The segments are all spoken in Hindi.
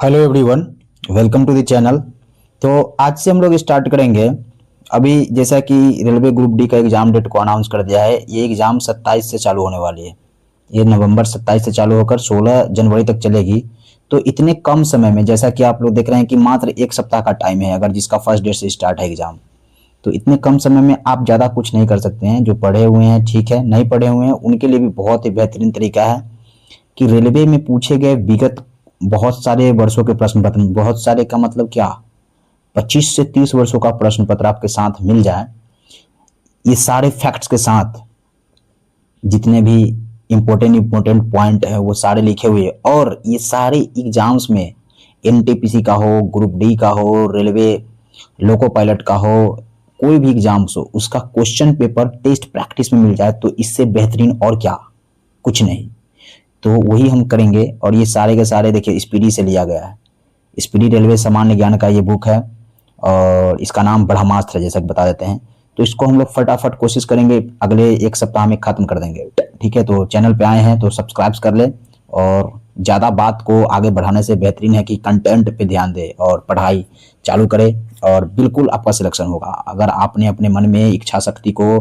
Hello everyone, welcome to the channel. तो आज से हम लोग स्टार्ट करेंगे। अभी जैसा कि रेलवे ग्रुप डी का एग्ज़ाम डेट को अनाउंस कर दिया है। ये एग्ज़ाम 27 से चालू होने वाली है। ये नवंबर 27 से चालू होकर 16 जनवरी तक चलेगी। तो इतने कम समय में, जैसा कि आप लोग देख रहे हैं कि मात्र एक सप्ताह का टाइम है अगर जिसका फर्स्ट डेट से स्टार्ट है एग्ज़ाम, तो इतने कम समय में आप ज़्यादा कुछ नहीं कर सकते हैं। जो पढ़े हुए हैं ठीक है, नहीं पढ़े हुए हैं उनके लिए भी बहुत ही बेहतरीन तरीका है कि रेलवे में पूछे गए विगत बहुत सारे वर्षों के प्रश्न पत्र, बहुत सारे का मतलब क्या, 25 से 30 वर्षों का प्रश्न पत्र आपके साथ मिल जाए, ये सारे फैक्ट्स के साथ जितने भी इम्पोर्टेंट पॉइंट है वो सारे लिखे हुए, और ये सारे एग्जाम्स में एनटीपीसी का हो, ग्रुप डी का हो, रेलवे लोको पायलट का हो, कोई भी एग्जाम्स हो उसका क्वेश्चन पेपर टेस्ट प्रैक्टिस में मिल जाए तो इससे बेहतरीन और क्या, कुछ नहीं। तो वही हम करेंगे। और ये सारे के सारे देखिए स्पीडी से लिया गया है। स्पीडी रेलवे सामान्य ज्ञान का ये बुक है और इसका नाम ब्रह्मास्त्र है, जैसा कि बता देते हैं। तो इसको हम लोग फटाफट कोशिश करेंगे अगले एक सप्ताह में खत्म कर देंगे। ठीक है, तो चैनल पे आए हैं तो सब्सक्राइब कर ले, और ज़्यादा बात को आगे बढ़ाने से बेहतरीन है कि कंटेंट पे ध्यान दे और पढ़ाई चालू करे, और बिल्कुल आपका सिलेक्शन होगा। अगर आपने अपने मन में इच्छा शक्ति को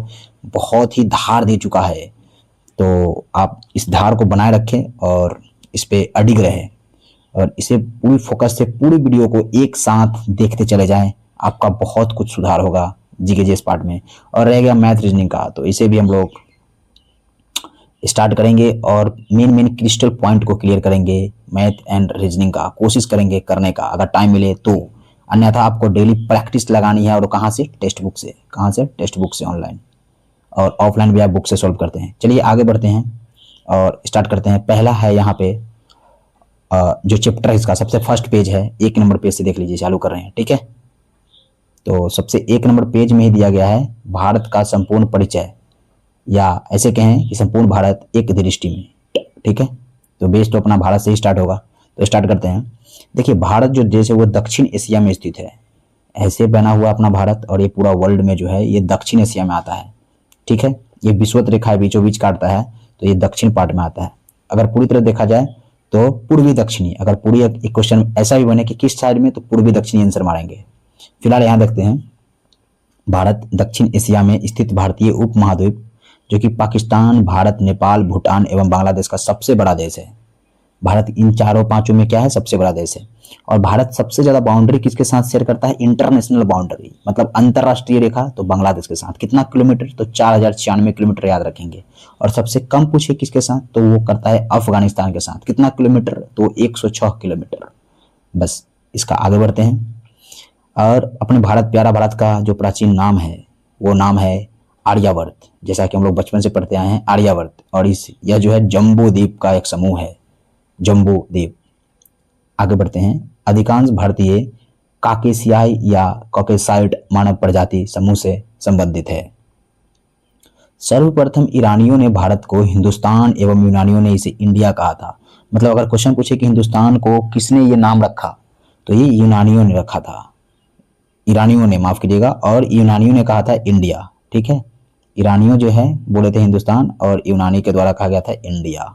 बहुत ही धार दे चुका है तो आप इस धार को बनाए रखें और इस पे अडिग रहें, और इसे पूरी फोकस से पूरी वीडियो को एक साथ देखते चले जाएं। आपका बहुत कुछ सुधार होगा जीके जीएस पार्ट में। और रह गया मैथ रीजनिंग का, तो इसे भी हम लोग स्टार्ट करेंगे और मेन मेन क्रिस्टल पॉइंट को क्लियर करेंगे। मैथ एंड रीजनिंग का कोशिश करेंगे करने का अगर टाइम मिले तो, अन्यथा आपको डेली प्रैक्टिस लगानी है। और कहाँ से? टेक्स्ट बुक से। कहाँ से? टेक्स्ट बुक से ऑनलाइन, और ऑफलाइन भी आप बुक से सॉल्व करते हैं। चलिए आगे बढ़ते हैं और स्टार्ट करते हैं। पहला है यहाँ पे जो चैप्टर है इसका सबसे फर्स्ट पेज है, 1 नंबर पेज से देख लीजिए, चालू कर रहे हैं। ठीक है, तो सबसे 1 नंबर पेज में ही दिया गया है भारत का संपूर्ण परिचय, या ऐसे कहें कि संपूर्ण भारत एक दृष्टि में। ठीक है, तो बेस तो अपना भारत से ही स्टार्ट होगा। तो स्टार्ट करते हैं। देखिए, भारत जो देश है वो दक्षिण एशिया में स्थित है। ऐसे बना हुआ अपना भारत, और ये पूरा वर्ल्ड में जो है ये दक्षिण एशिया में आता है। ठीक है, ये विषुवत रेखा बीचों बीच काटता है तो ये दक्षिण पार्ट में आता है। अगर पूरी तरह देखा जाए तो पूर्वी दक्षिणी, अगर पूरी एक क्वेश्चन ऐसा भी बने कि किस साइड में, तो पूर्वी दक्षिणी आंसर मारेंगे। फिलहाल यहाँ देखते हैं, भारत दक्षिण एशिया में स्थित भारतीय उप महाद्वीप, जो कि पाकिस्तान, भारत, नेपाल, भूटान एवं बांग्लादेश का सबसे बड़ा देश है। भारत इन चारों पांचों में क्या है? सबसे बड़ा देश है। और भारत सबसे ज्यादा बाउंड्री किसके साथ शेयर करता है? इंटरनेशनल बाउंड्री, मतलब अंतरराष्ट्रीय रेखा, तो बांग्लादेश के साथ। कितना किलोमीटर? तो 4096 किलोमीटर, याद रखेंगे। और सबसे कम पूछे किसके साथ, तो वो करता है अफगानिस्तान के साथ। कितना किलोमीटर? तो 106 किलोमीटर। बस, इसका आगे बढ़ते हैं। और अपने भारत, प्यारा भारत का जो प्राचीन नाम है वो नाम है आर्यावर्त, जैसा कि हम लोग बचपन से पढ़ते आए हैं, आर्यावर्त। और यह जो है जम्बू द्वीप का एक समूह है, जम्बू द्वीप। आगे बढ़ते हैं। अधिकांश भारतीय काकेशियाई या कॉकेसाइड मानव प्रजाति समूह से संबंधित है। सर्वप्रथम ईरानियों ने भारत को हिंदुस्तान एवं यूनानियों ने इसे इंडिया कहा था। मतलब अगर क्वेश्चन पूछे कि हिंदुस्तान को किसने ये नाम रखा, तो ये यूनानियों ने रखा था। ईरानियों ने, माफ कीजिएगा, और यूनानियों ने कहा था इंडिया। ठीक है, ईरानियों जो है बोले थे हिंदुस्तान, और यूनानी के द्वारा कहा गया था इंडिया।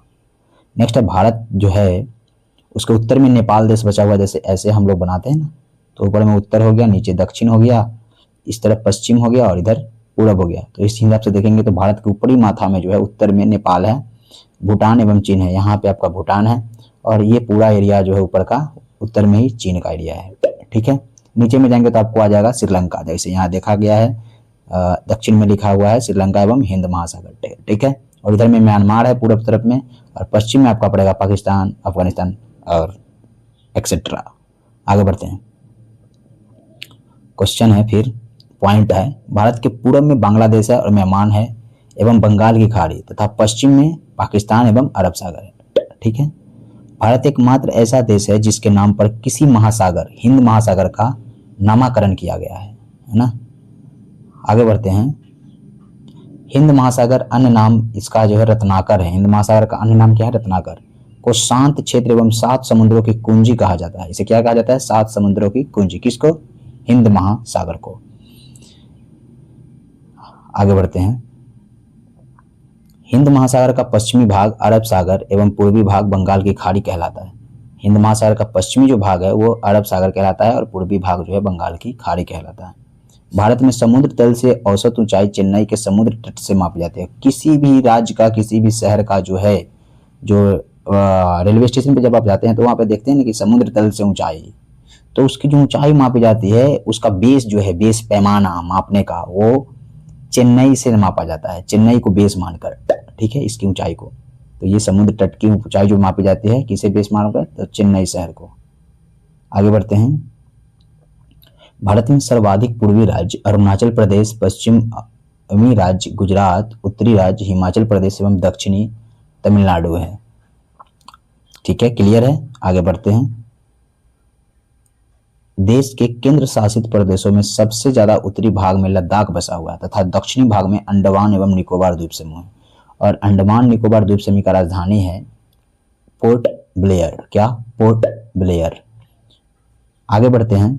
नेक्स्ट है, भारत जो है उसके उत्तर में नेपाल देश बचा हुआ, जैसे ऐसे हम लोग बनाते हैं ना, तो ऊपर में उत्तर हो गया, नीचे दक्षिण हो गया, इस तरफ पश्चिम हो गया और इधर पूरब हो गया। तो इस हिसाब से देखेंगे तो भारत के ऊपरी माथा में जो है उत्तर में नेपाल है, भूटान एवं चीन है। यहाँ पे आपका भूटान है, और ये पूरा एरिया जो है ऊपर का उत्तर में ही चीन का एरिया है। ठीक है, नीचे में जाएंगे तो आपको आ जाएगा श्रीलंका, जैसे यहाँ देखा गया है दक्षिण में लिखा हुआ है श्रीलंका एवं हिंद महासागर। ठीक है, और इधर में म्यांमार है पूरब तरफ में, और पश्चिम में आपका पड़ेगा पाकिस्तान, अफगानिस्तान और एक्सेट्रा। आगे बढ़ते हैं। क्वेश्चन है, फिर पॉइंट है, भारत के पूरब में बांग्लादेश है और म्यांमार है एवं बंगाल की खाड़ी, तथा पश्चिम में पाकिस्तान एवं अरब सागर है। ठीक है, भारत एकमात्र ऐसा देश है जिसके नाम पर किसी महासागर, हिंद महासागर का नामकरण किया गया है ना। आगे बढ़ते हैं। हिंद महासागर अन्य नाम इसका जो है रत्नाकर है। हिंद महासागर का अन्य नाम क्या है? रत्नाकर। को शांत क्षेत्र एवं 7 समुद्रों की कुंजी कहा जाता है। इसे क्या कहा जाता है? 7 समुद्रों की कुंजी। किसको? हिंद महासागर को। आगे बढ़ते हैं। हिंद महासागर का पश्चिमी भाग अरब सागर एवं पूर्वी भाग बंगाल की खाड़ी कहलाता है। हिंद महासागर का पश्चिमी जो भाग है वो अरब सागर कहलाता है और पूर्वी भाग जो है बंगाल की खाड़ी कहलाता है। भारत में समुद्र तल से औसत ऊंचाई चेन्नई के समुद्र तट से मापी जाती है। किसी भी राज्य का, किसी भी शहर का जो है, जो रेलवे स्टेशन पे जब आप जाते हैं तो वहाँ पे देखते हैं ना कि समुद्र तल से ऊंचाई, तो उसकी जो ऊंचाई मापी जाती है उसका बेस जो है, बेस पैमाना मापने का, वो चेन्नई से मापा जाता है, चेन्नई को बेस मानकर, ठीक है, इसकी ऊंचाई को। तो ये समुद्र तट की ऊंचाई जो मापी जाती है किसे बेस मानकर, तो चेन्नई शहर को। आगे बढ़ते हैं। भारत में सर्वाधिक पूर्वी राज्य अरुणाचल प्रदेश, पश्चिमी राज्य गुजरात, उत्तरी राज्य हिमाचल प्रदेश एवं दक्षिणी तमिलनाडु है। ठीक है, क्लियर है। आगे बढ़ते हैं। देश के केंद्र शासित प्रदेशों में सबसे ज्यादा उत्तरी भाग में लद्दाख बसा हुआ है तथा दक्षिणी भाग में अंडमान एवं निकोबार द्वीप समूह है। और अंडमान निकोबार द्वीप समूह का राजधानी है पोर्ट ब्लेयर। क्या? Port Blair. आगे बढ़ते हैं।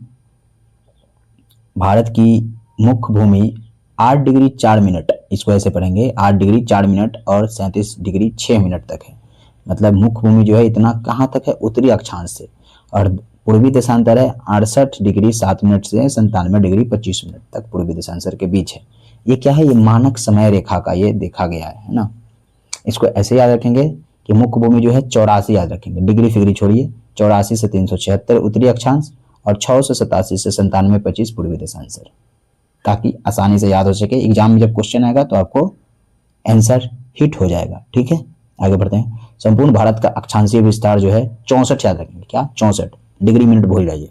भारत की मुख्य भूमि 8 डिग्री 4 मिनट, इसको ऐसे पढ़ेंगे, 8 डिग्री 4 मिनट और 37 डिग्री 6 मिनट तक है। मतलब मुख्य भूमि जो है इतना कहाँ तक है? उत्तरी अक्षांश से। और पूर्वी देशांतर है 68 डिग्री 7 मिनट से 97 डिग्री 25 मिनट तक पूर्वी देशांतर के बीच है। ये क्या है? ये मानक समय रेखा का ये देखा गया है ना। इसको ऐसे याद रखेंगे कि मुख्य भूमि जो है 84 याद रखेंगे, डिग्री फिग्री छोड़िए, 84 से 376 उत्तरी अक्षांश और 687 से 97 25 पूर्वी देशांतर, ताकि आसानी से याद हो सके। एग्जाम में जब क्वेश्चन आएगा तो आपको आंसर हिट हो जाएगा। ठीक है, आगे बढ़ते हैं। संपूर्ण भारत का अक्षांशीय विस्तार जो है 64 याद रखेंगे। क्या? 64, डिग्री मिनट भूल जाइए।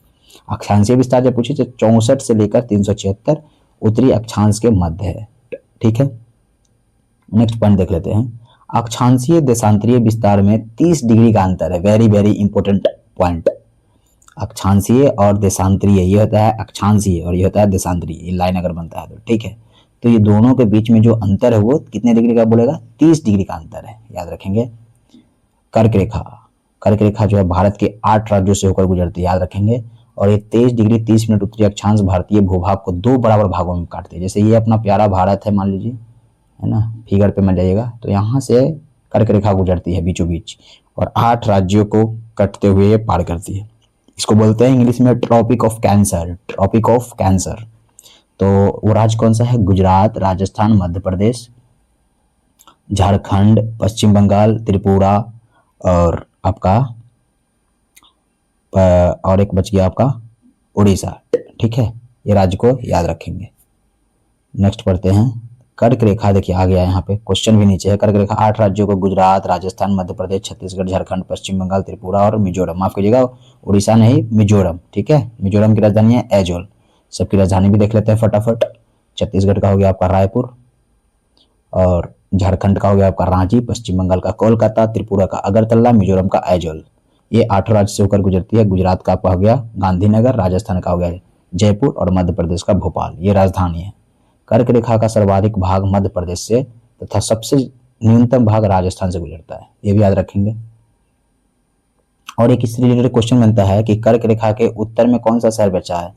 अक्षांशीय विस्तार जब पूछे तो 64 से लेकर 376 उत्तरी अक्षांश के मध्य है। ठीक है, नेक्स्ट पॉइंट देख लेते हैं। अक्षांशीय देशांतरीय विस्तार में 30 डिग्री का अंतर है। Very very important point. अक्षांशीय और देशांतरीय, ये होता है अक्षांशीय और ये होता है देशांतरीय, ये लाइन अगर बनता है तो। ठीक है, तो ये दोनों के बीच में जो अंतर है वो कितने डिग्री का बोलेगा? 30 डिग्री का अंतर है, याद रखेंगे। कर्क रेखा, कर्क रेखा जो है भारत के 8 राज्यों से होकर गुजरती है, याद रखेंगे। और ये 23 डिग्री 30 मिनट उत्तरी अक्षांश भारतीय भूभाग को 2 बराबर भागों में काटती है। जैसे ये अपना प्यारा भारत है मान लीजिए, है ना, फिगर पे मत जाइएगा, तो यहाँ से कर्क रेखा गुजरती है बीचों बीच और 8 राज्यों को कटते हुए ये पार करती है। इसको बोलते हैं इंग्लिश में tropic of cancer, tropic of cancer. तो वो राज्य कौन सा है? गुजरात, राजस्थान, मध्य प्रदेश, झारखंड, पश्चिम बंगाल, त्रिपुरा और आपका और एक बच गया आपका उड़ीसा। ठीक है, ये राज्य को याद रखेंगे। नेक्स्ट पढ़ते हैं। कर्क रेखा देखिए आ गया, यहाँ पे क्वेश्चन भी नीचे है। कर्क रेखा 8 राज्यों को गुजरात, राजस्थान, मध्य प्रदेश, छत्तीसगढ़, झारखंड, पश्चिम बंगाल, त्रिपुरा और मिजोरम, माफ कीजिएगा उड़ीसा नहीं, मिजोरम। ठीक है, मिजोरम की राजधानी है एजोल। सबकी राजधानी भी देख लेते हैं फटाफट। छत्तीसगढ़ का हो गया आपका रायपुर और झारखंड का हो गया आपका रांची, पश्चिम बंगाल का कोलकाता, त्रिपुरा का अगरतला, मिजोरम का एजोल। ये 8 राज्य से होकर गुजरती है। गुजरात का आपका हो गया गांधीनगर, राजस्थान का हो गया जयपुर और मध्य प्रदेश का भोपाल, ये राजधानी है। कर्क रेखा का सर्वाधिक भाग मध्य प्रदेश से तथा सबसे न्यूनतम भाग राजस्थान से गुजरता है, ये भी याद रखेंगे। और एक इससे रिलेटेड क्वेश्चन बनता है कि कर्क रेखा के उत्तर में कौन सा शहर बचा है?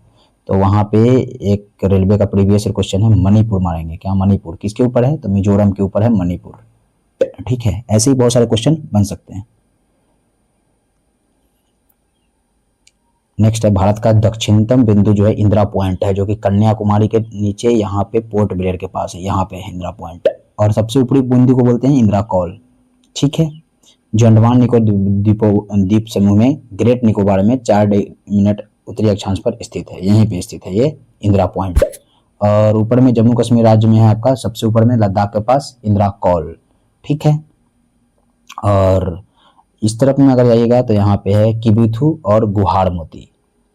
तो वहां पे एक रेलवे का प्रीवियस क्वेश्चन है, मणिपुर मारेंगे। क्या? मणिपुर किसके ऊपर है? तो मिजोरम के ऊपर है मणिपुर। ठीक है, ऐसे ही बहुत सारे क्वेश्चन बन सकते हैं। नेक्स्ट है, भारत का दक्षिणतम बिंदु जो है इंदिरा पॉइंट है, जो कि कन्याकुमारी के नीचे यहाँ पे पोर्ट ब्लेयर के पास है, यहाँ पे है इंदिरा पॉइंट। और सबसे ऊपरी बिंदु को बोलते हैं इंदिरा कॉल। ठीक है, जो अंडमान निकोबार द्वीप समूह में ग्रेट निकोबार में 4 मिनट उत्तरी अक्षांश पर स्थित है, यहीं पे स्थित है ये इंदिरा पॉइंट। और ऊपर में जम्मू कश्मीर राज्य में है आपका, सबसे ऊपर में लद्दाख के पास इंदिरा कॉल। ठीक है, और इस तरफ में अगर जाइएगा तो यहाँ पे है किबीथू और गुहार मोती।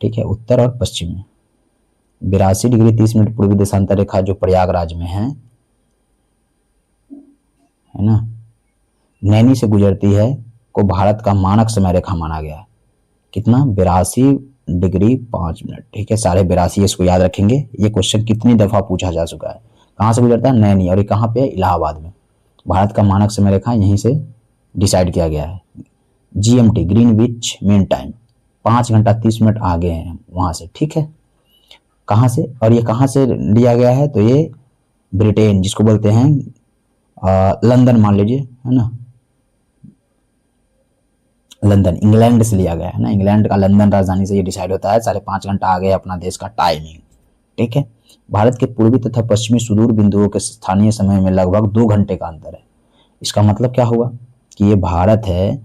ठीक है, उत्तर और पश्चिम में 82 डिग्री 30 मिनट पूर्वी देशांतर रेखा जो प्रयागराज में है ना, नैनी से गुजरती है, को भारत का मानक समय रेखा माना गया है। कितना? 82 डिग्री 5 मिनट। ठीक है, 82.5 इसको याद रखेंगे। ये क्वेश्चन कितनी दफा पूछा जा चुका है। कहाँ से गुजरता है? नैनी। और ये कहाँ पे है? इलाहाबाद में। भारत का मानक समय रेखा यहीं से डिसाइड किया गया है। GMT ग्रीनविच मीन टाइम 5 घंटा 30 मिनट आगे हैं वहां से। ठीक है, कहाँ से? और ये कहाँ से लिया गया है? तो ये ब्रिटेन, जिसको बोलते हैं लंदन मान लीजिए, है ना, लंदन इंग्लैंड से लिया गया है ना, इंग्लैंड का लंदन राजधानी से ये डिसाइड होता है। 5.5 घंटा आगे है अपना देश का टाइमिंग। ठीक है। भारत के पूर्वी तथा पश्चिमी सुदूर बिंदुओं के स्थानीय समय में लगभग 2 घंटे का अंतर है। इसका मतलब क्या हुआ कि ये भारत है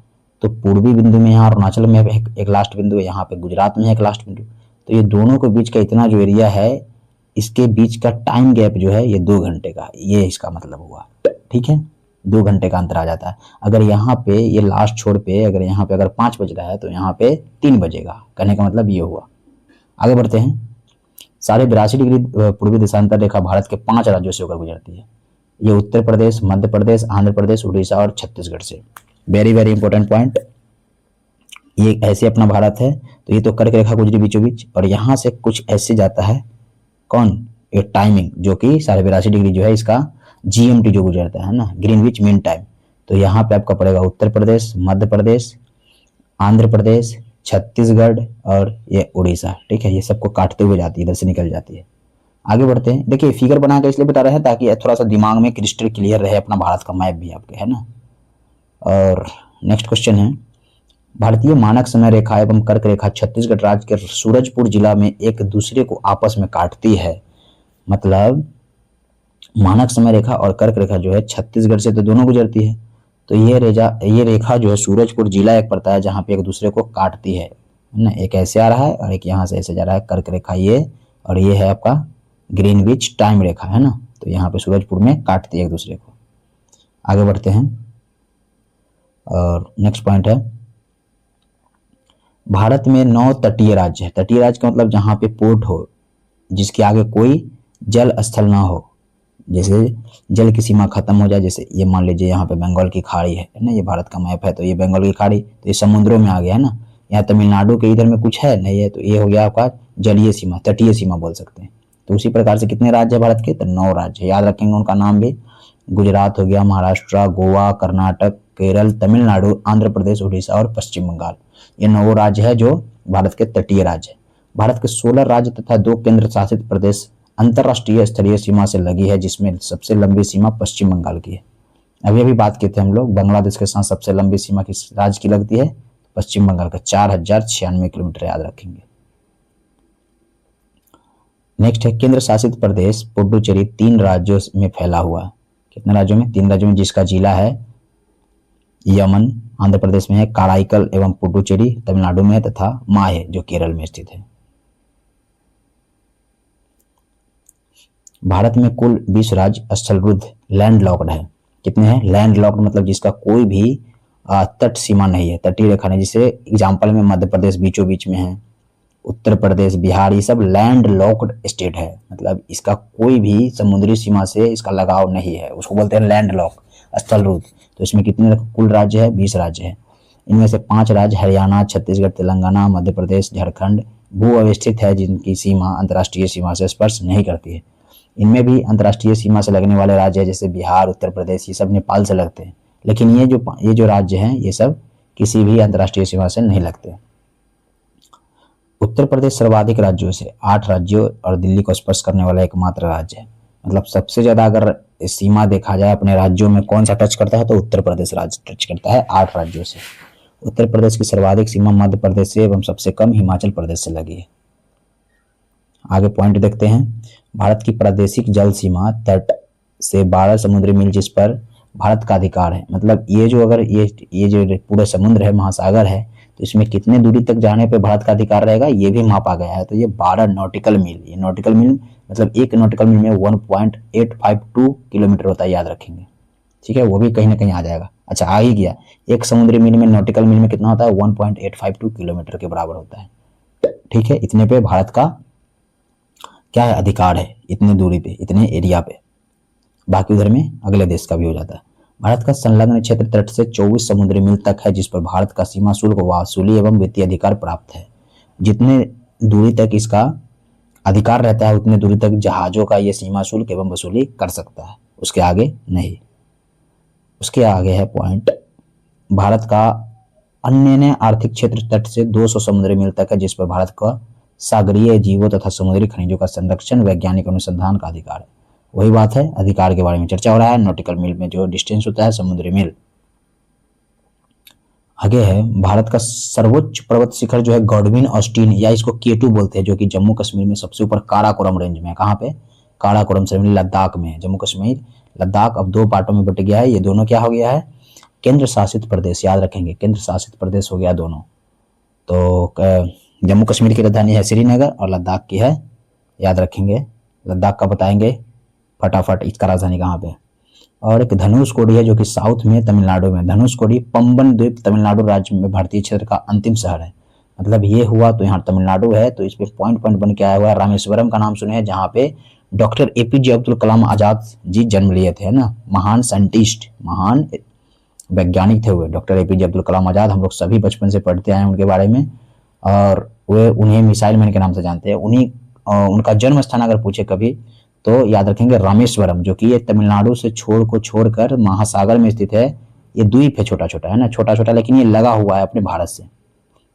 तो पूर्वी बिंदु में यहाँ अरुणाचल में एक लास्ट बिंदु है, यहाँ पे गुजरात में एक लास्ट बिंदु, तो ये दोनों के बीच का इतना जो एरिया है, इसके बीच का टाइम गैप जो है ये 2 घंटे का, ये इसका मतलब हुआ। ठीक है, 2 घंटे का अंतर आ जाता है। अगर यहाँ पे ये लास्ट छोर पे अगर यहाँ पे अगर 5 बज रहा है तो यहाँ पे 3 बजेगा, कहने का मतलब ये हुआ। आगे बढ़ते हैं। 82.5 डिग्री पूर्वी देशांतर रेखा भारत के 5 राज्यों से होकर गुजरती है। ये उत्तर प्रदेश, मध्य प्रदेश, आंध्र प्रदेश, उड़ीसा और छत्तीसगढ़ से। Very very important point. ये ऐसे अपना भारत है तो ये तो कर्क रेखा गुजरी बीचों बीच, और यहाँ से कुछ ऐसे जाता है कौन, ये टाइमिंग जो कि 82.5 डिग्री जो है इसका GMT जो गुजरता है ना, ग्रीनविच मीन टाइम। तो यहाँ पे आपका पड़ेगा उत्तर प्रदेश, मध्य प्रदेश, आंध्र प्रदेश, छत्तीसगढ़ और ये उड़ीसा। ठीक है, ये सबको काटते हुए जाती है, इधर से निकल जाती है। आगे बढ़ते हैं। देखिए फिगर बना कर इसलिए बता रहे हैं ताकि थोड़ा सा दिमाग में क्रिस्टल क्लियर रहे अपना भारत का मैप भी आपके, है ना। और नेक्स्ट क्वेश्चन है, भारतीय मानक समय रेखा एवं कर्क रेखा छत्तीसगढ़ राज्य के सूरजपुर जिला में एक दूसरे को आपस में काटती है। मतलब मानक समय रेखा और कर्क रेखा जो है छत्तीसगढ़ से तो दोनों गुजरती है, तो ये रेखा जो है सूरजपुर जिला एक पड़ता है जहाँ पे एक दूसरे को काटती है ना। एक ऐसे आ रहा है और एक यहाँ से ऐसे जा रहा है, कर्क रेखा ये, और ये है आपका ग्रीनविच टाइम रेखा, है ना। तो यहाँ पे सूरजपुर में काटती है एक दूसरे को। आगे बढ़ते हैं और नेक्स्ट पॉइंट है, भारत में 9 तटीय राज्य है। तटीय राज्य का मतलब जहाँ पे पोर्ट हो, जिसके आगे कोई जल स्थल ना हो, जैसे जल की सीमा खत्म हो जाए। जैसे ये मान लीजिए यहाँ पे बंगाल की खाड़ी है ना, ये भारत का मैप है, तो ये बंगाल की खाड़ी, तो ये समुद्रों में आ गया है ना। यहाँ तमिलनाडु के इधर में कुछ है नहीं है, तो ये हो गया आपका जलीय सीमा, तटीय सीमा बोल सकते हैं। तो उसी प्रकार से कितने राज्य है भारत के, तो 9 राज्य। याद रखेंगे उनका नाम भी, गुजरात हो गया, महाराष्ट्र, गोवा, कर्नाटक, केरल, तमिलनाडु, आंध्र प्रदेश, उड़ीसा और पश्चिम बंगाल। ये 9 राज्य है जो भारत के तटीय राज्य है। भारत के 16 राज्य तथा 2 केंद्र शासित प्रदेश अंतर्राष्ट्रीय स्तरीय सीमा से लगी है, जिसमें सबसे लंबी सीमा पश्चिम बंगाल की है। अभी अभी बात किए थे हम लोग, बांग्लादेश के साथ सबसे लंबी सीमा किस राज्य की लगती है, पश्चिम बंगाल का 4096 किलोमीटर, याद रखेंगे। नेक्स्ट है, केंद्र शासित प्रदेश पुडुचेरी 3 राज्यों में फैला हुआ है। कितने राज्यों में, 3 राज्यों में, जिसका जिला है यमन आंध्र प्रदेश में है, कराईकल एवं पुडुचेरी तमिलनाडु में है, तथा माहे जो केरल में स्थित है। भारत में कुल 20 राज्य स्थलरुद्ध लैंड लॉक्ड है। कितने हैं, लैंड लॉक्ड मतलब जिसका कोई भी तट सीमा नहीं है, तटीय रेखा नहीं। जैसे एग्जाम्पल में मध्य प्रदेश बीचों बीच में है, उत्तर प्रदेश, बिहार, ये सब लैंड लॉक्ड स्टेट है, मतलब इसका कोई भी समुद्री सीमा से इसका लगाव नहीं है, उसको बोलते हैं लैंड लॉक, स्थलरुद्ध। तो इसमें कितने कुल राज्य है, 20 राज्य है। इनमें से 5 राज्य हरियाणा, छत्तीसगढ़, तेलंगाना, मध्य प्रदेश, झारखंड भू अवस्थित है, जिनकी सीमा अंतर्राष्ट्रीय सीमा से स्पर्श नहीं करती है। इनमें भी अंतर्राष्ट्रीय सीमा से लगने वाले राज्य जैसे बिहार, उत्तर प्रदेश, ये सब नेपाल से लगते हैं, लेकिन ये जो राज्य हैं ये सब किसी भी अंतर्राष्ट्रीय सीमा से नहीं लगते। उत्तर प्रदेश सर्वाधिक राज्यों से 8 राज्यों और दिल्ली को स्पर्श करने वाला एकमात्र राज्य है। मतलब सबसे ज्यादा अगर सीमा देखा जाए अपने राज्यों में कौन सा टच करता है, तो उत्तर प्रदेश राज्य टच करता है 8 राज्यों से। उत्तर प्रदेश की सर्वाधिक सीमा मध्य प्रदेश से एवं सबसे कम हिमाचल प्रदेश से लगी है। आगे पॉइंट देखते हैं, भारत की प्रादेशिक जल सीमा तट से 12 समुद्री मील जिस पर भारत का अधिकार है। मतलब ये जो अगर ये जो पूरा समुद्र है, महासागर है, तो इसमें कितने दूरी तक जाने पे भारत का अधिकार रहेगा ये भी मापा गया है। तो ये 12 नॉटिकल मील, ये नॉटिकल मील मतलब एक नॉटिकल मील में 1.852 किलोमीटर होता है, याद रखेंगे। ठीक है, वो भी कहीं ना कहीं आ जाएगा। अच्छा, आ ही गया, एक समुद्री मील में नॉटिकल मील में कितना होता है, 1.852 किलोमीटर के बराबर होता है। ठीक है, इतने पे भारत का क्या है, अधिकार है, इतने दूरी पे, इतने एरिया पे। बाकी उधर में अगले देश का भी हो जाता है। भारत का संलग्न क्षेत्र तट से 24 समुद्री मील तक है, जिस पर भारत का सीमा शुल्क, वसूली एवं वित्तीय अधिकार प्राप्त है। जितने दूरी तक इसका अधिकार रहता है उतने दूरी तक जहाजों का ये सीमा शुल्क एवं वसूली कर सकता है, उसके आगे नहीं। उसके आगे है पॉइंट, भारत का अन्य आर्थिक क्षेत्र तट से 200 समुद्री मील तक है, जिस पर भारत का सागरीय जीवों तथा समुद्री खनिजों का संरक्षण, वैज्ञानिक अनुसंधान का अधिकार है। वही बात है, अधिकार के बारे में चर्चा हो रहा है, नॉटिकल मील में जो डिस्टेंस होता है समुद्री मील। आगे है भारत का सर्वोच्च पर्वत शिखर जो है गॉडविन ऑस्टिन या इसको K2 बोलते हैं, जो कि जम्मू कश्मीर में सबसे ऊपर काराकोरम रेंज में है। कहाँ पे? काराकोरम श्रेणी लद्दाख में है। जम्मू कश्मीर लद्दाख अब 2 पार्टों में बट गया है। ये दोनों क्या हो गया है? केंद्र शासित प्रदेश। याद रखेंगे, केंद्र शासित प्रदेश हो गया दोनों। तो जम्मू कश्मीर की राजधानी है श्रीनगर और लद्दाख की है, याद रखेंगे, लद्दाख का बताएंगे फटाफट इसका राजधानी कहाँ पे। और एक धनुषकोडी है जो कि साउथ में तमिलनाडु में। धनुषकोडी पंबन द्वीप तमिलनाडु राज्य में भारतीय क्षेत्र का अंतिम शहर है। मतलब ये हुआ तो यहाँ तमिलनाडु है, तो इस पे पॉइंट पॉइंट बन के आया हुआ है। रामेश्वरम का नाम सुने हैं, जहाँ पे डॉक्टर APJ अब्दुल कलाम आजाद जी जन्म लिए थे, है ना। महान साइंटिस्ट, महान वैज्ञानिक थे हुए डॉक्टर APJ अब्दुल कलाम आजाद। हम लोग सभी बचपन से पढ़ते आए हैं उनके बारे में, और वे उन्हें मिसाइल मैन के नाम से जानते हैं। उनका जन्म स्थान अगर पूछे कभी तो याद रखेंगे रामेश्वरम, जो कि ये तमिलनाडु से छोड़कर महासागर में स्थित है। ये द्वीप है, छोटा छोटा, है ना, छोटा छोटा, लेकिन ये लगा हुआ है अपने भारत से।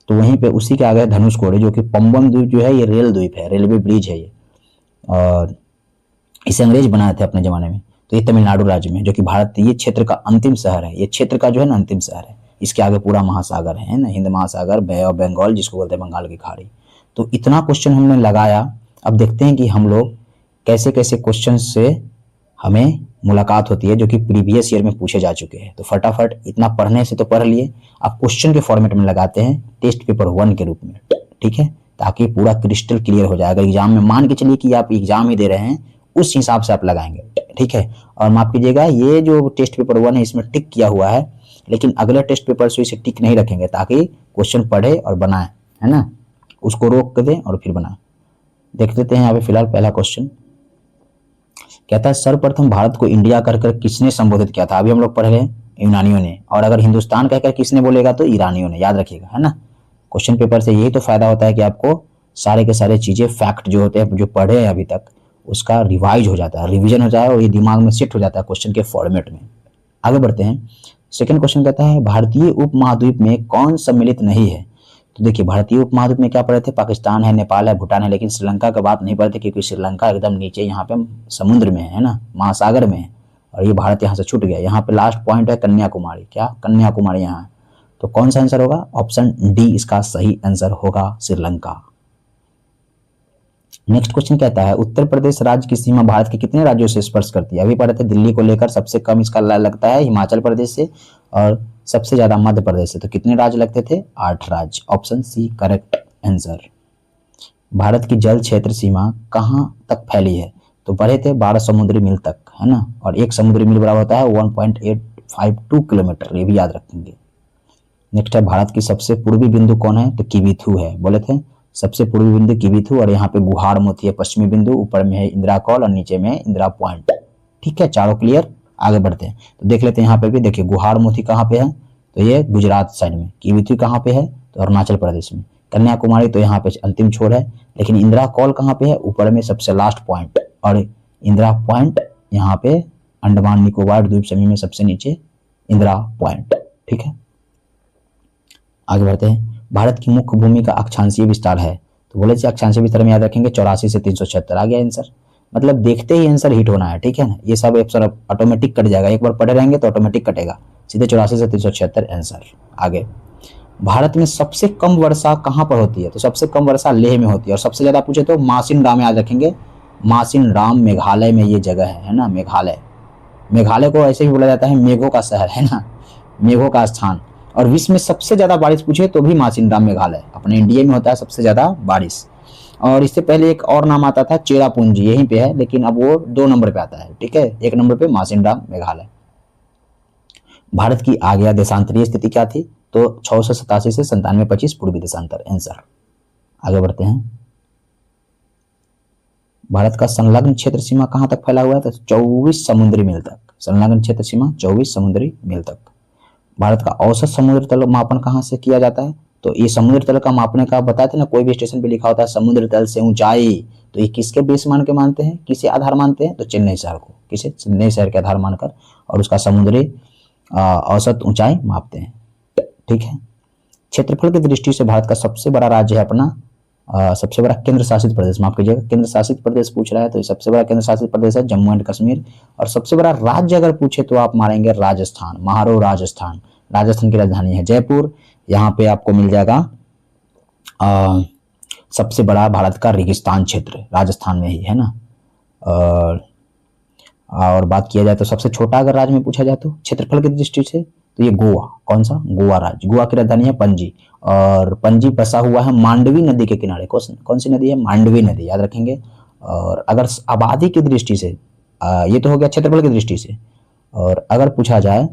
तो वहीं पे उसी के आगे धनुषकोडी, जो कि पंबन द्वीप जो है ये रेल द्वीप है, रेलवे ब्रिज है ये, और इसे अंग्रेज बनाए थे अपने जमाने में। तो ये तमिलनाडु राज्य में, जो कि भारत ये क्षेत्र का अंतिम शहर है। ये क्षेत्र का जो है ना अंतिम शहर है। इसके आगे पूरा महासागर है ना, हिंद महासागर, बे ऑफ बंगाल जिसको बोलते हैं, बंगाल की खाड़ी। तो इतना क्वेश्चन हमने लगाया। अब देखते हैं कि हम लोग कैसे कैसे क्वेश्चन से हमें मुलाकात होती है, जो कि प्रीवियस ईयर में पूछे जा चुके हैं। तो फटाफट इतना पढ़ने से तो पढ़ लिए, अब क्वेश्चन के फॉर्मेट में लगाते हैं टेस्ट पेपर 1 के रूप में, ठीक है, ताकि पूरा क्रिस्टल क्लियर हो जाएगा। एग्जाम में मान के चलिए कि आप एग्जाम ही दे रहे हैं, उस हिसाब से आप लगाएंगे, ठीक है। और माफ कीजिएगा, ये जो टेस्ट पेपर 1 है इसमें टिक किया हुआ है, लेकिन अगले टेस्ट पेपर से इसे टिक नहीं रखेंगे, ताकि क्वेश्चन पढ़े और बनाए, है ना, उसको रोक दें और फिर बनाए। देख लेते हैं यहाँ पे फिलहाल पहला क्वेश्चन। कहता है सर्वप्रथम भारत को इंडिया कहकर किसने संबोधित किया था? अभी हम लोग पढ़ रहे हैं, यूनानियों ने। और अगर हिंदुस्तान कहकर किसने बोलेगा तो ईरानियों ने, याद रखिएगा, है ना। क्वेश्चन पेपर से यही तो फायदा होता है कि आपको सारे के सारे चीजें, फैक्ट जो होते हैं, जो पढ़े हैं अभी तक, उसका रिवाइज हो जाता है, रिवीजन हो जाए, और ये दिमाग में सेट हो जाता है क्वेश्चन के फॉर्मेट में। आगे बढ़ते हैं। सेकंड क्वेश्चन कहता है भारतीय उपमहाद्वीप में कौन सम्मिलित नहीं है? तो देखिए, भारतीय उपमहाद्वीप में क्या पढ़े थे? पाकिस्तान है, नेपाल है, भूटान है, लेकिन श्रीलंका का बात नहीं पढ़ते, क्योंकि श्रीलंका एकदम नीचे यहाँ पे समुद्र में है ना, महासागर में है, और ये भारत यहाँ से छूट गया। यहाँ पे लास्ट पॉइंट है कन्याकुमारी। क्या? कन्याकुमारी यहाँ है। तो कौन सा आंसर होगा? ऑप्शन डी इसका सही आंसर होगा, श्रीलंका। नेक्स्ट क्वेश्चन कहता है उत्तर प्रदेश राज्य की सीमा भारत के कितने राज्यों से स्पर्श करती है? अभी पढ़े थे दिल्ली को लेकर, सबसे कम इसका लगता है हिमाचल प्रदेश से, और सबसे ज्यादा मध्य प्रदेश से। तो कितने राज्य लगते थे? 8 राज्य। Option C correct answer. Bharat की जल क्षेत्र सीमा कहां तक फैली है? तो पढ़े थे 12 समुद्री मील तक, है ना, और 1 समुद्री मील बराबर होता है 1.852 किलोमीटर, ये भी याद रखेंगे। नेक्स्ट है भारत की सबसे पूर्वी बिंदु कौन है? तो किबिथु है। बोले थे सबसे पूर्वी बिंदु किबिथु, और यहाँ पे गुहार मोती है पश्चिमी बिंदु, ऊपर में है इंदिरा कॉल और नीचे में है इंदिरा पॉइंट। ठीक है, चारों क्लियर। आगे बढ़ते हैं तो देख लेते हैं यहाँ पे भी। देखिए गुहार मोती कहाँ पे है? तो ये गुजरात साइड में। किबिथु कहाँ पे है? तो अरुणाचल प्रदेश में। कन्याकुमारी तो यहाँ पे अंतिम छोर है, लेकिन इंदिरा कॉल कहाँ पे है? ऊपर में सबसे लास्ट पॉइंट, और इंदिरा पॉइंट यहाँ पे अंडमान निकोबार द्वीप समूह में सबसे नीचे इंदिरा पॉइंट। ठीक है, आगे बढ़ते हैं। भारत की मुख्य भूमि का अक्षांशीय विस्तार है? तो बोले अक्षांशीय विस्तार में याद रखेंगे 84 से 376। आ गया आंसर, मतलब देखते ही आंसर हिट होना है। ठीक है ना, ये सब ऑटोमेटिक कट जाएगा, एक बार पढ़े रहेंगे तो ऑटोमेटिक कटेगा। सीधे 84 से 376 आंसर। आगे, भारत में सबसे कम वर्षा कहाँ पर होती है? तो सबसे कम वर्षा लेह में होती है, और सबसे ज्यादा पूछे तो मासिन राम, याद रखेंगे मासिन राम मेघालय में ये जगह है ना, मेघालय। मेघालय को ऐसे भी बोला जाता है मेघों का शहर, है ना, मेघों का स्थान। और विश्व में सबसे ज्यादा बारिश पूछे तो भी मासिन राम मेघालय, अपने इंडिया में होता है सबसे ज्यादा बारिश। और इससे पहले एक और नाम आता था चेरापूंजी, यहीं पे है, लेकिन अब वो 2 नंबर पे आता है। ठीक है, 1 नंबर पे मासिन राम मेघालय। भारत की आज्ञा देशांतरीय स्थिति क्या थी? तो 687 से 9725 पूर्वी देशांतर आंसर। आगे बढ़ते हैं। भारत का संलग्न क्षेत्र सीमा कहां तक फैला हुआ है? तो 24 समुद्री मील तक। संलग्न क्षेत्र सीमा 24 समुद्री मील तक। भारत का औसत समुद्र तल मापन कहां से किया जाता है? तो ये समुद्र तल का मापने का बताए थे ना, कोई भी स्टेशन पे लिखा होता है समुद्र तल से ऊंचाई, तो ये किसके बेस मान के मानते हैं, किसे आधार मानते हैं? तो चेन्नई शहर को, किसे? चेन्नई शहर के आधार मानकर, और उसका समुद्री औसत ऊंचाई मापते हैं। ठीक है, क्षेत्रफल की दृष्टि से भारत का सबसे बड़ा राज्य है अपना सबसे बड़ा केंद्र शासित प्रदेश, माफ कीजिएगा केंद्र शासित प्रदेश पूछ रहा है, तो सबसे बड़ा केंद्र शासित प्रदेश है जम्मू एंड कश्मीर। और सबसे बड़ा राज्य अगर पूछे तो आप मारेंगे राजस्थान, महारो राजस्थान। राजस्थान की राजधानी है जयपुर। यहाँ पे आपको मिल जाएगा सबसे बड़ा भारत का रेगिस्तान क्षेत्र राजस्थान में ही है ना। और बात किया जाए तो सबसे छोटा अगर राज्य में पूछा जाए तो क्षेत्रफल की दृष्टि से तो ये गोवा, कौन सा, गोवा राज्य। गोवा की राजधानी है पणजी, और पणजी बसा हुआ है मांडवी नदी के किनारे। कौन सी नदी है, मांडवी नदी, याद रखेंगे। और अगर आबादी की दृष्टि से ये तो हो गया क्षेत्रफल की दृष्टि से, और अगर पूछा जाए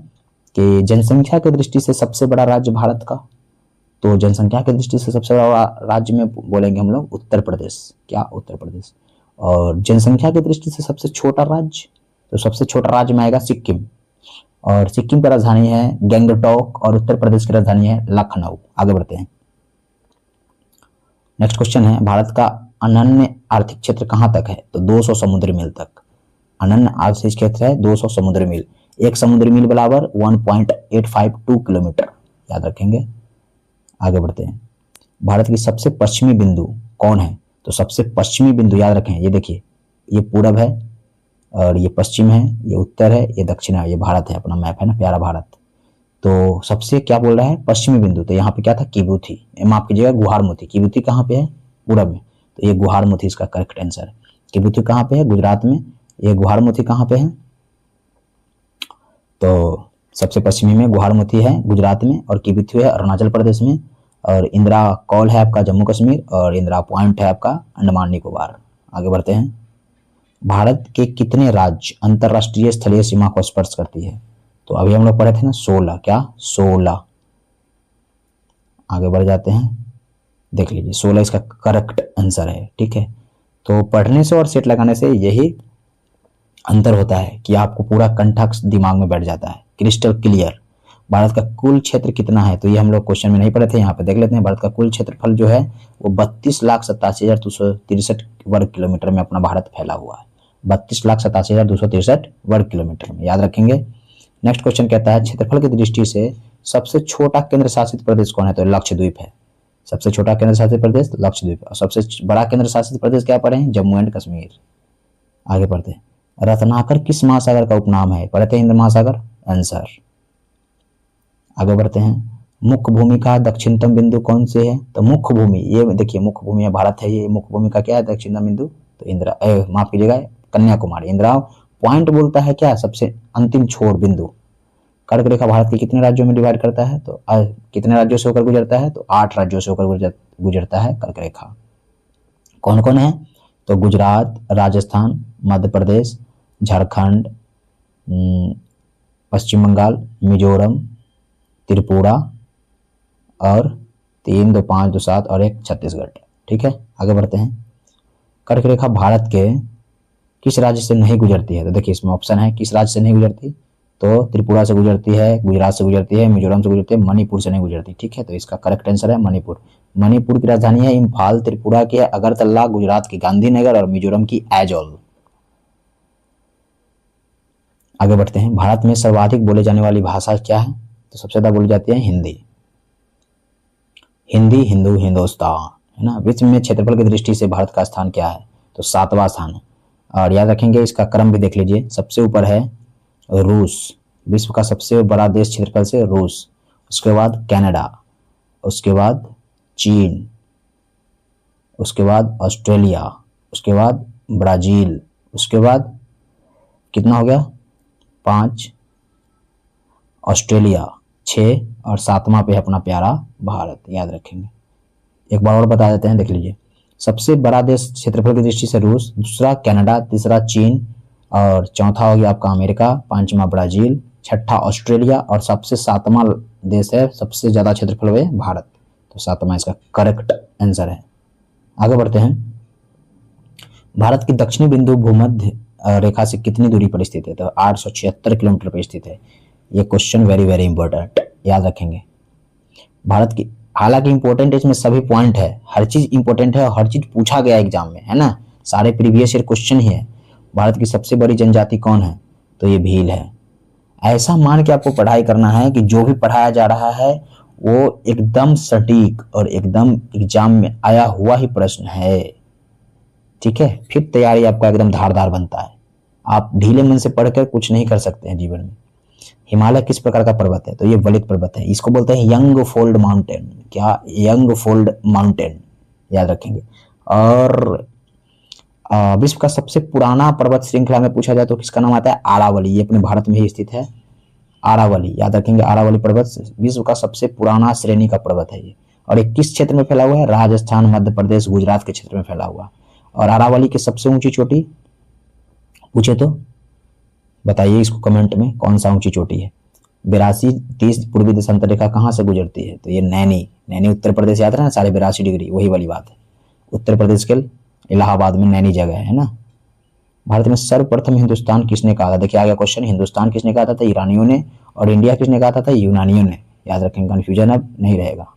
कि जनसंख्या की दृष्टि से सबसे बड़ा राज्य भारत का, तो जनसंख्या की दृष्टि से सबसे बड़ा राज्य में बोलेंगे हम लोग उत्तर प्रदेश। क्या, उत्तर प्रदेश। और जनसंख्या की दृष्टि से सबसे छोटा राज्य, तो सबसे छोटा राज्य में आएगा सिक्किम, और सिक्किम की राजधानी है गंगटोक, और उत्तर प्रदेश की राजधानी है लखनऊ। आगे बढ़ते हैं। नेक्स्ट क्वेश्चन है, भारत का अनन्य आर्थिक क्षेत्र कहां तक है, तो 200 समुद्री मील तक। अनन्य आर्थिक क्षेत्र है 200 समुद्री मील। एक समुद्री मील बराबर 1.852 किलोमीटर, याद रखेंगे। आगे बढ़ते हैं। भारत की सबसे पश्चिमी बिंदु कौन है, तो सबसे पश्चिमी बिंदु याद रखें, ये देखिए, ये पूरब है, और ये पश्चिम है, ये उत्तर है, ये दक्षिण है, ये भारत है, अपना मैप है ना, प्यारा भारत। तो सबसे क्या बोल रहा है, पश्चिमी बिंदु। तो यहाँ पे क्या था, किबुथी, माफ कीजिएगा, गुहारमुथी। किबुथी कहाँ पे है, पूरब में, तो ये गुहारमुथी इसका करेक्ट आंसर है। किबुथी कहाँ पे है, गुजरात में। ये गुहारमुथी कहाँ पे है, तो सबसे पश्चिमी में गुहारमुथी है गुजरात में, और किबुथी है अरुणाचल प्रदेश में, और इंदिरा कॉल है आपका जम्मू कश्मीर, और इंदिरा पॉइंट है आपका अंडमान निकोबार। आगे बढ़ते हैं। भारत के कितने राज्य अंतरराष्ट्रीय स्थलीय सीमा को स्पर्श करती है, तो अभी हम लोग पढ़े थे ना 16, क्या 16। आगे बढ़ जाते हैं, देख लीजिए 16 इसका करेक्ट आंसर है, ठीक है। तो पढ़ने से और सेट लगाने से यही अंतर होता है कि आपको पूरा कंठस्थ दिमाग में बैठ जाता है, क्रिस्टल क्लियर। भारत का कुल क्षेत्र कितना है, तो ये हम लोग क्वेश्चन में नहीं पढ़े थे, यहाँ पे देख लेते हैं। भारत का कुल क्षेत्रफल जो है वो 32,87,263 वर्ग किलोमीटर में अपना भारत फैला हुआ है। 32,87,263 वर्ग किलोमीटर में, याद रखेंगे। नेक्स्ट क्वेश्चन कहता है, क्षेत्रफल की दृष्टि से सबसे छोटा केंद्र शासित प्रदेश कौन है, तो लक्षद्वीप है। सबसे छोटा केंद्र शासित प्रदेश लक्षद्वीप, और सबसे बड़ा केंद्र शासित प्रदेश क्या पढ़े हैं, जम्मू एंड कश्मीर। आगे बढ़ते हैं। रत्नाकर किस महासागर का उपनाम है, पढ़ते हैं हिंद महासागर, आंसर। आगे बढ़ते हैं। मुख्य भूमि का दक्षिणतम बिंदु कौन से है, तो मुख्य भूमि, ये देखिए मुख्य भूमि है भारत है, ये मुख्य भूमि का क्या है दक्षिणतम बिंदु, तो इंदिरा, माफ कीजिएगा, कन्याकुमारी। इंदिरा पॉइंट बोलता है क्या, सबसे अंतिम छोर बिंदु। कर्क रेखा भारत के कितने राज्यों में डिवाइड करता है, तो कितने राज्यों से होकर गुजरता है, तो 8 राज्यों से होकर गुजरता है कर्क रेखा। कौन कौन है, तो गुजरात, राजस्थान, मध्य प्रदेश, झारखंड, पश्चिम बंगाल, मिजोरम, त्रिपुरा, और 3, 2, 5, 2, 7 और एक छत्तीसगढ़, ठीक है। आगे बढ़ते हैं। कर्क रेखा भारत के किस राज्य से नहीं गुजरती है, तो देखिए इसमें ऑप्शन है किस राज्य से नहीं गुजरती, तो त्रिपुरा से गुजरती है, गुजरात से गुजरती है, मिजोरम से गुजरती है, मणिपुर से नहीं गुजरती, ठीक है। तो इसका करेक्ट आंसर है मणिपुर। मणिपुर की राजधानी है इम्फाल, त्रिपुरा की अगरतला, गुजरात की गांधीनगर, और मिजोरम की ऐजोल। आगे बढ़ते हैं। भारत में सर्वाधिक बोले जाने वाली भाषा क्या है, तो सबसे ज्यादा बोली जाती है हिंदी। हिंदी, हिंदू, हिंदुस्तान, है ना। विश्व में क्षेत्रफल की दृष्टि से भारत का स्थान क्या है, तो 7वां स्थान है। और याद रखेंगे इसका क्रम भी देख लीजिए, सबसे ऊपर है रूस, विश्व का सबसे बड़ा देश क्षेत्रफल से रूस, उसके बाद कनाडा, उसके बाद चीन, उसके बाद ऑस्ट्रेलिया, उसके बाद ब्राजील, उसके बाद कितना हो गया 5, ऑस्ट्रेलिया 6, और 7वां पे है अपना प्यारा भारत, याद रखेंगे। एक बार और बता देते हैं, देख लीजिए। सबसे बड़ा देश क्षेत्रफल की दृष्टि से रूस, दूसरा कनाडा, तीसरा चीन, और चौथा हो गया आपका अमेरिका, 5वां ब्राजील, 6ठा ऑस्ट्रेलिया, और सबसे 7वां देश है सबसे ज्यादा क्षेत्रफल हुए भारत, तो 7वां इसका करेक्ट आंसर है। आगे बढ़ते हैं। भारत की दक्षिणी बिंदु भूमध्य रेखा से कितनी दूरी पर स्थित है, तो 876 किलोमीटर पर स्थित है। ये क्वेश्चन वेरी वेरी इंपॉर्टेंट, याद रखेंगे। भारत की, हालांकि इंपॉर्टेंट इसमें सभी पॉइंट है, हर चीज इंपॉर्टेंट है, हर चीज पूछा गया एग्जाम में, है ना, सारे प्रीवियस ईयर क्वेश्चन ही है। भारत की सबसे बड़ी जनजाति कौन है, तो ये भील है। ऐसा मान के आपको पढ़ाई करना है कि जो भी पढ़ाया जा रहा है वो एकदम सटीक और एकदम एग्जाम में आया हुआ ही प्रश्न है, ठीक है। फिर तैयारी आपका एकदम धारदार बनता है। आप ढीले मन से पढ़कर कुछ नहीं कर सकते हैं जीवन में। हिमालय किस प्रकार का पर्वत है? तो ये वलित पर्वत है। इसको बोलते हैं यंग फोल्ड माउंटेन। क्या? यंग फोल्ड माउंटेन, याद रखेंगे। और विश्व का सबसे पुराना पर्वत श्रृंखला में पूछा जाए तो किसका नाम आता है? आरावली। ये अपने भारत में ही स्थित है, आरावली, याद रखेंगे। आरावली पर्वत विश्व का सबसे पुराना श्रेणी का पर्वत है ये। और ये किस क्षेत्र में फैला हुआ है? राजस्थान, मध्य प्रदेश, गुजरात के क्षेत्र में फैला हुआ। और आरावली की सबसे ऊंची चोटी पूछे तो बताइए इसको कमेंट में, कौन सा ऊंची चोटी है? 82-30 पूर्वी देशांतर रेखा कहाँ से गुजरती है? तो ये नैनी उत्तर प्रदेश, याद रहा ना, 82.5 वही वाली बात है। उत्तर प्रदेश के इलाहाबाद में नैनी जगह है ना। भारत में सर्वप्रथम हिंदुस्तान किसने कहा था? देखिए आ गया क्वेश्चन, हिंदुस्तान किसने कहा था? ईरानियों ने। और इंडिया किसने कहा था? यूनानियों ने। याद रखेंगे, कंफ्यूजन अब नहीं रहेगा।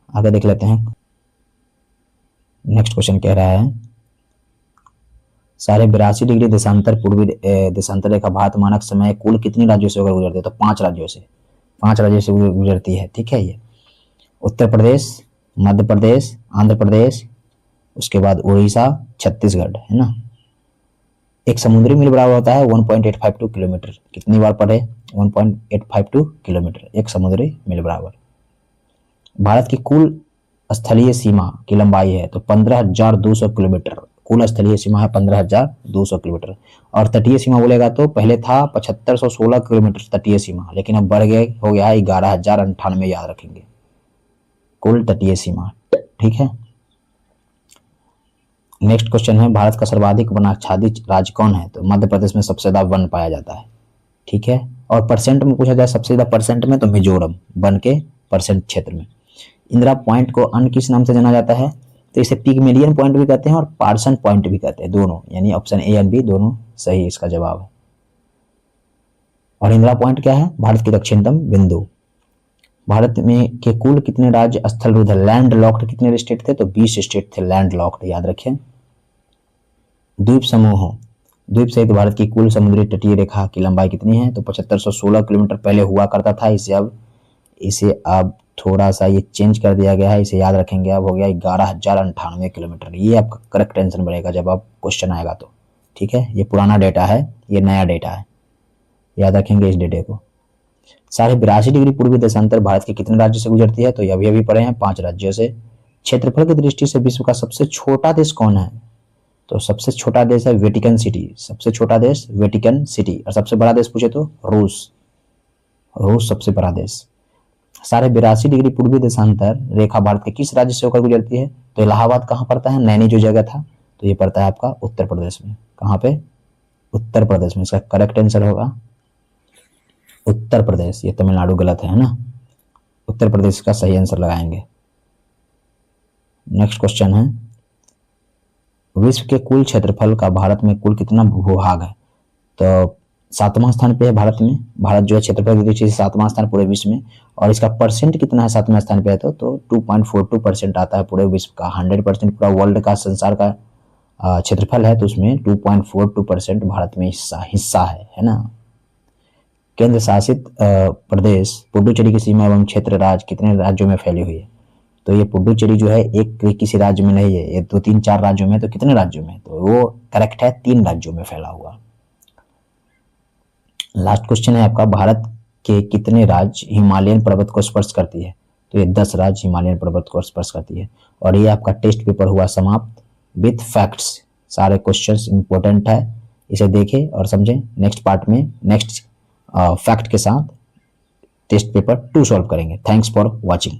आगे देख लेते हैं। नेक्स्ट क्वेश्चन कह रहा है 82.5 देशांतर पूर्वी देशांतर रेखा भारत मानक समय कुल कितने राज्यों से होकर गुजरती है? तो 5 राज्यों से, 5 राज्यों से गुजरती है। ठीक है, ये उत्तर प्रदेश, मध्य प्रदेश, आंध्र प्रदेश, उसके बाद उड़ीसा, छत्तीसगढ़, है ना। एक समुद्री मील बराबर होता है 1.852 किलोमीटर। कितनी बार पढ़े? 1.852 किलोमीटर एक समुद्री मील बराबर। भारत की कुल स्थलीय सीमा की लंबाई है तो 15,200 किलोमीटर। कुल स्थलीय सीमा है 15,200 किलोमीटर। और तटीय सीमा बोलेगा तो पहले था 7516 किलोमीटर तटीय सीमा, लेकिन अब बढ़ गए, हो गया है 11,098, याद रखेंगे, कुल तटीय सीमा। ठीक है। नेक्स्ट क्वेश्चन है भारत का सर्वाधिक वनाच्छादित राज्य कौन है? तो मध्य प्रदेश में सबसे ज्यादा वन पाया जाता है। ठीक है। और परसेंट में पूछा जाए सबसे ज्यादा परसेंट में, तो मिजोरम वन के परसेंट क्षेत्र में। इंदिरा पॉइंट को अन्य किस नाम से जाना जाता है? तो इसे पिगमेलियन पॉइंट भी कहते हैं और पार्सन पॉइंट भी कहते हैं, दोनों, यानी ऑप्शन ए एंड बी दोनों सही इसका जवाब है। और इंदिरा पॉइंट क्या है? भारत की दक्षिणतम बिंदु। भारत में के कुल कितने राज्य स्थलरुद्ध लैंड लॉक्ड कितने स्टेट थे? तो 20 स्टेट थे लैंड लॉक्ड, याद रखें। द्वीप समूह, द्वीप सहित भारत की कुल समुद्री तटीय रेखा की लंबाई कितनी है? तो 7516 किलोमीटर पहले हुआ करता था। इसे अब थोड़ा सा ये चेंज कर दिया गया है, इसे याद रखेंगे, अब हो गया 11,098 किलोमीटर। ये आपका करेक्ट आंसर बनेगा जब आप क्वेश्चन आएगा तो। ठीक है, ये पुराना डेटा है, ये नया डेटा है, याद रखेंगे इस डेटे को। 82.5 पूर्वी देशांतर भारत के कितने राज्य से गुजरती है? तो ये अभी अभी पढ़े हैं, 5 राज्यों से। क्षेत्रफल की दृष्टि से विश्व का सबसे छोटा देश कौन है? तो सबसे छोटा देश है वेटिकन सिटी। सबसे छोटा देश वेटिकन सिटी। और सबसे बड़ा देश पूछे तो रूस। रूस सबसे बड़ा देश। 82.5 पूर्वी देशांतर रेखा भारत के किस राज्य से होकर गुजरती है? तो इलाहाबाद कहाँ पड़ता है? नैनी जो जगह था, तो ये पड़ता है आपका उत्तर प्रदेश में। कहाँ पे? उत्तर प्रदेश में। इसका करेक्ट आंसर होगा उत्तर प्रदेश। ये तमिलनाडु गलत है ना, उत्तर प्रदेश का सही आंसर लगाएंगे। नेक्स्ट क्वेश्चन है विश्व के कुल क्षेत्रफल का भारत में कुल कितना भूभाग है? तो 7वां स्थान पे है भारत में। भारत जो है क्षेत्रफल की दृष्टि से 7वां स्थान पूरे विश्व में। और इसका परसेंट कितना है 7वें स्थान पे है? तो 2.42% आता है पूरे विश्व का। 100% पूरा वर्ल्ड का संसार का क्षेत्रफल है तो उसमें 2.42% भारत में हिस्सा है ना। केंद्र शासित प्रदेश पुडुचेरी की सीमा एवं क्षेत्र राज्य कितने राज्यों में फैली हुई है? तो ये पुडुचेरी जो है एक किसी राज्य में नहीं है, ये 2-3-4 राज्यों में। तो कितने राज्यों में? तो वो करेक्ट है 3 राज्यों में फैला हुआ। लास्ट क्वेश्चन है आपका भारत के कितने राज्य हिमालयन पर्वत को स्पर्श करती है? तो ये 10 राज्य हिमालयन पर्वत को स्पर्श करती है। और ये आपका टेस्ट पेपर हुआ समाप्त विथ फैक्ट्स। सारे क्वेश्चंस इंपॉर्टेंट है, इसे देखें और समझें। नेक्स्ट पार्ट में नेक्स्ट फैक्ट के साथ टेस्ट पेपर 2 सॉल्व करेंगे। Thanks for watching.